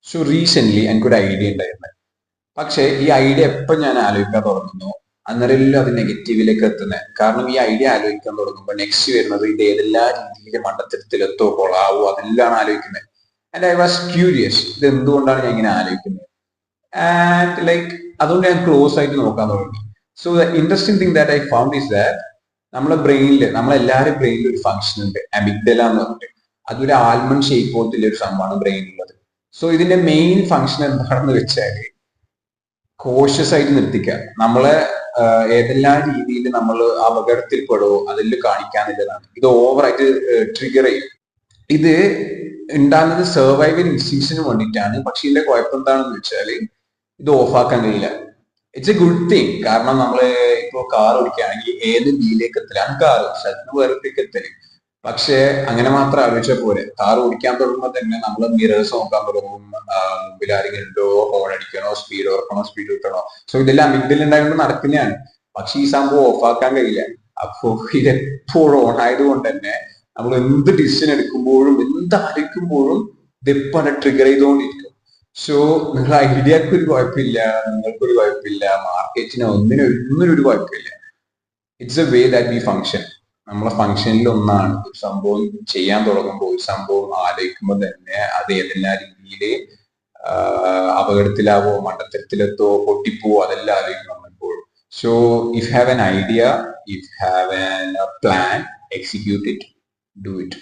So recent എനിക്കൊരു idea ഉണ്ടായിരുന്നു. പക്ഷെ ഈ ഐഡിയ എപ്പോൾ ഞാൻ ആലോചിക്കാൻ തുടങ്ങുന്നു അന്നേരം അത് നെഗറ്റീവിലേക്ക് എത്തുന്നത്. കാരണം ഈ ഐഡിയ ആലോചിക്കാൻ തുടങ്ങുമ്പോൾ നെക്സ്റ്റ് വരുന്നത് ഇത് ഏതെല്ലാം രീതിയിൽ മണ്ടത്തരത്തിലെത്തോ കൊളാവോ അതെല്ലാം ആലോചിക്കുന്നത്. ആൻഡ് ഐ വാസ് ക്യൂരിയസ്, ഇത് എന്തുകൊണ്ടാണ് ഞാൻ ഇങ്ങനെ ആലോചിക്കുന്നത്. ആൻഡ് ലൈക്ക് അതുകൊണ്ട് ഞാൻ ക്ലോസ് ആയിട്ട് നോക്കാൻ തുടങ്ങി. So the interesting thing that I found is that നമ്മളെ ബ്രെയിനിൽ, നമ്മളെല്ലാവരും ബ്രെയിനിൽ ഒരു ഫംഗ്ഷൻ ഉണ്ട്, അമിഗ്ഡല എന്ന് പറഞ്ഞിട്ട്. അതൊരു ആൽമണ്ട് ഷേപ്പ് പോലത്തുള്ള ഒരു സംഭവമാണ് ബ്രെയിനിലുള്ളത്. സോ ഇതിന്റെ മെയിൻ ഫംഗ്ഷൻ എന്താണെന്ന് വെച്ചാൽ കോഷ്യസ് ആയിട്ട് നിർത്തിക്കുക. നമ്മളെ ഏതെല്ലാം രീതിയിൽ നമ്മൾ അപകടത്തിൽപ്പെടുമോ അതിൽ കാണിക്കാന്നുള്ളതാണ്. ഇത് ഓവറായിട്ട് ട്രിഗർ ചെയ്യും. ഇത് ഉണ്ടാകുന്നത് സർവൈവൽ ഇൻസ്റ്റിങ്സിന് വേണ്ടിയിട്ടാണ്. പക്ഷെ ഇതിന്റെ കുഴപ്പം എന്താണെന്ന് വെച്ചാൽ ഇത് ഓഫാക്കാൻ കഴിയില്ല. It's A good thing. കാരണം നമ്മൾ ഇപ്പോൾ കാർ ഓടിക്കുകയാണെങ്കിൽ ഏത് ബിയിലേക്ക് എത്തലാണ് കാർ സ്ഥലത്തിന് വേറെത്തേക്ക് എത്തല്. പക്ഷെ അങ്ങനെ മാത്രം ആലോചിച്ചാൽ പോലെ കാർ ഓടിക്കാൻ തുടങ്ങുമ്പോൾ തന്നെ നമ്മൾ മിറേഴ്സ് നോക്കാൻ തുടങ്ങും. മുമ്പിൽ ആരെങ്കിലും ഉണ്ടോ, ഹോൺ അടിക്കണോ, സ്പീഡ് ഓർക്കണോ, സ്പീഡ് കിട്ടണോ. സോ ഇതെല്ലാം അമിഗ്ഡല ഉണ്ടായതുകൊണ്ട് നടക്കുന്നതാണ്. പക്ഷെ ഈ സംഭവം ഓഫാക്കാൻ കഴിയില്ല. അപ്പോ ഇതെപ്പോഴും ഓൺ ആയതുകൊണ്ട് തന്നെ നമ്മൾ എന്ത് ഡിസിഷൻ എടുക്കുമ്പോഴും എന്ത് ആലോചിക്കുമ്പോഴും ഇതെപ്പോഴും ട്രിഗർ ചെയ്തുകൊണ്ടിരിക്കും. സോ നിങ്ങളുടെ ഐഡിയക്ക് ഒരു കുഴപ്പമില്ല, നിങ്ങൾക്കൊരു കുഴപ്പമില്ല, മാർക്കറ്റിന് ഒന്നിനും ഒരു കുഴപ്പമില്ല. It's a way that we function. നമ്മളെ ഫങ്ഷനിൽ ഒന്നാണ് ഒരു സംഭവം ചെയ്യാൻ തുടങ്ങുമ്പോൾ, ഒരു സംഭവം ആലോചിക്കുമ്പോൾ തന്നെ അത് ഏതെല്ലാം രീതിയിൽ അപകടത്തിലാവോ, മണ്ടത്തരത്തിലെത്തോ, പൊട്ടിപ്പോവോ അതെല്ലാം ആലോചിക്കണം എപ്പോഴും. So if have an idea, if have an plan, execute it, do it.